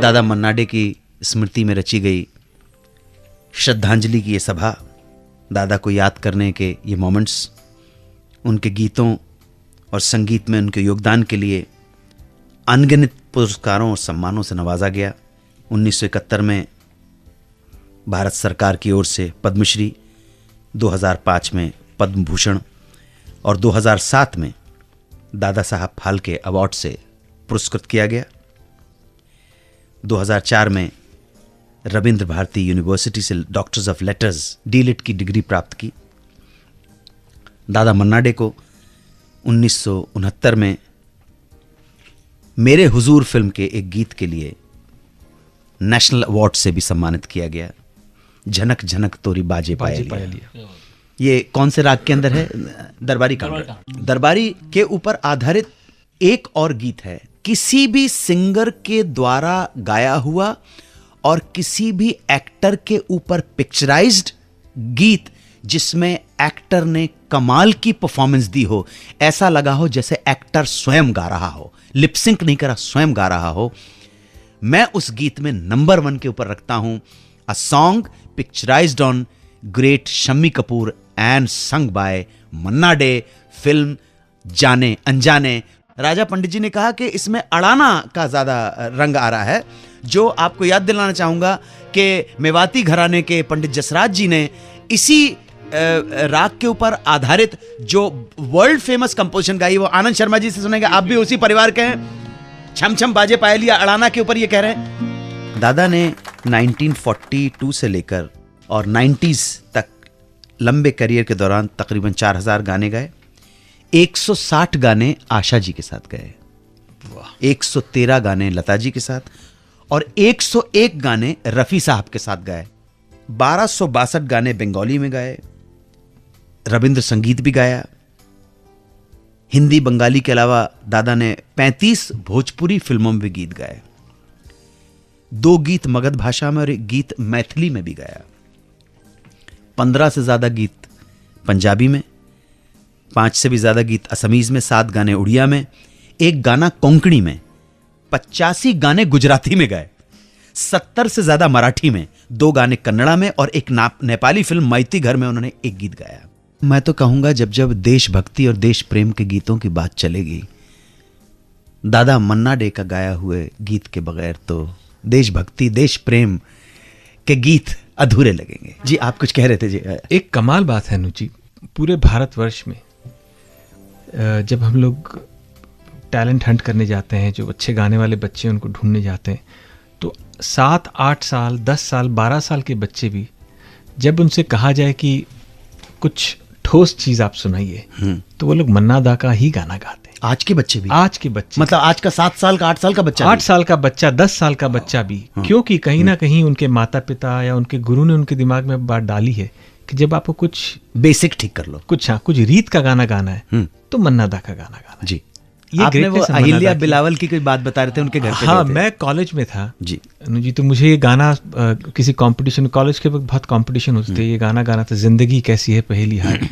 दादा मन्ना डे की स्मृति में रची गई श्रद्धांजलि की ये सभा, दादा को याद करने के ये मोमेंट्स, उनके गीतों और संगीत में उनके योगदान के लिए अनगिनत पुरस्कारों और सम्मानों से नवाजा गया। 1971 में भारत सरकार की ओर से पद्मश्री, 2005 में पद्म भूषण और 2007 में दादा साहब फाल्के अवार्ड से पुरस्कृत किया गया। 2004 में रविंद्र भारती यूनिवर्सिटी से डॉक्टर्स ऑफ लेटर्स डीलिट की डिग्री प्राप्त की। दादा मन्ना डे को 1969 में मेरे हुजूर फिल्म के एक गीत के लिए नेशनल अवार्ड से भी सम्मानित किया गया। झनक झनक तोरी बाजे पायलिया। ये कौन से राग के अंदर है? दरबारी कांगड़ा। दरबारी के ऊपर आधारित एक और गीत है, किसी भी सिंगर के द्वारा गाया हुआ और किसी भी एक्टर के ऊपर पिक्चराइज्ड गीत जिसमें एक्टर ने कमाल की परफॉर्मेंस दी हो, ऐसा लगा हो जैसे एक्टर स्वयं गा रहा हो, लिपसिंक नहीं करा, स्वयं गा रहा हो। मैं उस गीत में नंबर 1 के ऊपर रखता हूं a song picturised on great Shammi Kapoor and sung by Manna day, film जाने अनजाने। राजा पंडित जी ने कहा कि इसमें अड़ाना का ज्यादा रंग आ रहा है, जो आपको याद दिलाना चाहूंगा कि मेवाती घराने के पंडित जसराज जी ने इसी राग के ऊपर आधारित जो वर्ल्ड फेमस कंपोजिशन गाई वो आनंद शर्मा जी से सुनेंगे। आप भी उसी परिवार के हैं। छम छम बाजे पायलिया अड़ाना के ऊपर ये कह रहे हैं। दादा ने 1942 से लेकर और 90s तक लंबे करियर के दौरान तकरीबन 4000 गाने गाए। 160 गाने आशा जी के साथ गाए, 113 गाने लता जी के साथ और 101 गाने रफी साहब के साथ गाए। 1262 गाने बंगाली में गाए, रविंद्र संगीत भी गाया। हिंदी बंगाली के अलावा दादा ने 35 भोजपुरी फिल्मों में भी गीत गाए, 2 गीत मगध भाषा में और 1 गीत मैथिली में भी गाया। 15 से ज्यादा गीत पंजाबी में, 5 से भी ज्यादा गीत असमीज में, 7 गाने उड़िया में, 1 गाना कोंकणी में, 85 गाने गुजराती में गाए, 70 से ज्यादा मराठी में, 2 गाने कन्नड़ा में और 1 नेपाली फिल्म मैती घर में उन्होंने 1 गीत गाया। मैं तो कहूंगा जब जब देशभक्ति और देश प्रेम के गीतों की बात चलेगी, दादा मन्ना डे का गाया हुए गीत के बगैर तो देशभक्ति देश प्रेम के गीत अधूरे लगेंगे। जी आप कुछ कह रहे थे जी। एक कमाल बात है अनुजी, पूरे भारतवर्ष में जब हम लोग टैलेंट हंट करने जाते हैं, जो अच्छे गाने वाले बच्चे उनको ढूंढने जाते हैं, तो 7, 8 साल, 10 साल, 12 साल के बच्चे भी जब उनसे कहा जाए कि कुछ ठोस चीज आप सुनाइए, तो वो लोग मन्ना दा का ही गाना गाते हैं। आज के बच्चे भी? आज के बच्चे मतलब आज का 7 साल का 8 साल का बच्चा 8 साल का बच्चा, 10 साल का बच्चा भी, क्योंकि कहीं ना कहीं उनके माता पिता या उनके गुरु ने उनके दिमाग में बात डाली है कि जब आपको कुछ बेसिक ठीक कर लो, कुछ कुछ रीत का गाना गाना है तो मन्ना दा का गाना गाना जी। आपने वो अहिल्या बिलावल की कोई बात बता रहे थे, उनके घर पे? हाँ, मैं कॉलेज में था जी जी, तो मुझे ये गाना किसी कंपटीशन, कॉलेज के वक्त बहुत कंपटीशन होते थे, ये गाना गाना था, जिंदगी कैसी है पहेली हाय।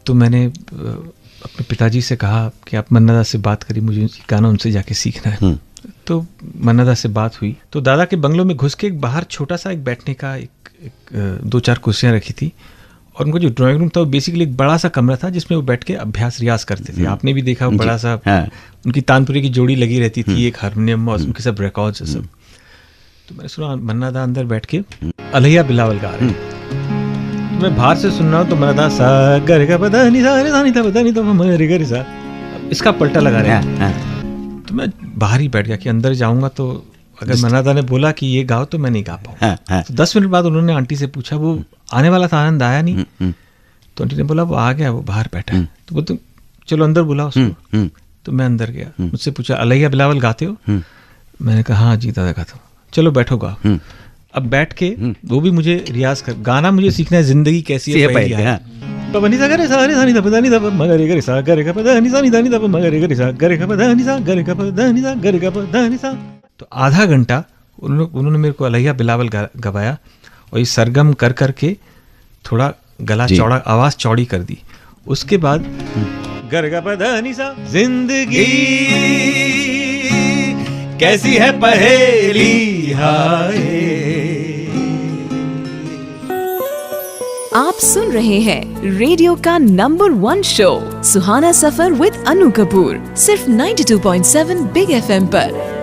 तो मैंने अपने पिताजी से कहा कि आप मन्ना दा से बात करिए, मुझे गाना उनसे जाके सीखना है। तो मन्ना दा से बात हुई, तो दादा के बंगलों में घुस के बाहर छोटा सा एक बैठने का 2-4 कुर्सियाँ रखी थी, और उनका जो ड्राइंग रूम था वो बेसिकली एक बड़ा सा कमरा था जिसमें वो बैठ के अभ्यास रियाज करते थे। आपने भी देखा बड़ा सा, उनकी तानपुरी की जोड़ी लगी रहती थी, एक हारमोनियम और उनके सब रिकॉर्ड्स सब। तो मैंने सुना मन्ना दा अंदर बैठ के अहिल्या बिलावल गा रहे हैं, तो मैं बाहर से सुन रहा हूँ, तो मन्ना दा सा गर गा पदा नि सा रे सा नि ता पदा नि ता मरे गर सा, इसका पलटा लगा रहे हैं। तो मैं बाहर ही बैठ गया कि अंदर जाऊंगा तो अगर मन्ना दा ने बोला कि ये गाओ तो मैं नहीं गा पाऊंगा। तो 10 मिनट बाद उन्होंने आंटी से पूछा वो आने वाला था, आनंद आया नहीं? तो आंटी ने बोला वो आ गया, वो बाहर बैठा है। तो बोलते चलो अंदर बुलाओ उसको। तो मैं अंदर गया, मुझसे पूछा अहिल्या बिलावल गाते हो? मैंने कहा हाँ जी दादा गाता हूँ। चलो बैठो गाओ। अब बैठ के वो भी मुझे रियाज कर, गाना मुझे सीखना है जिंदगी कैसी है पहेली हाय। पवनी सा गरे सा रे सा नि दा पदा नि दा मगरे गरे सा गरे का पदा नि सा नि दा नि दा मगरे गरे सा गरे का पदा नि सा गरे का पदा नि सा गरे का पदा नि सा। तो आधा घंटा उन्होंने मेरे को अहिल्या बिलावल गवाया, और ये सरगम कर करके थोड़ा गला चौड़ा, आवाज चौड़ी कर दी। उसके बाद गर गा पदा नि सा, जिंदगी कैसी है पहेली समझाए। आप सुन रहे हैं रेडियो का number 1 show Suhana Safar with Anu Kapoor, सिर्फ 92.7 बिग FM पर।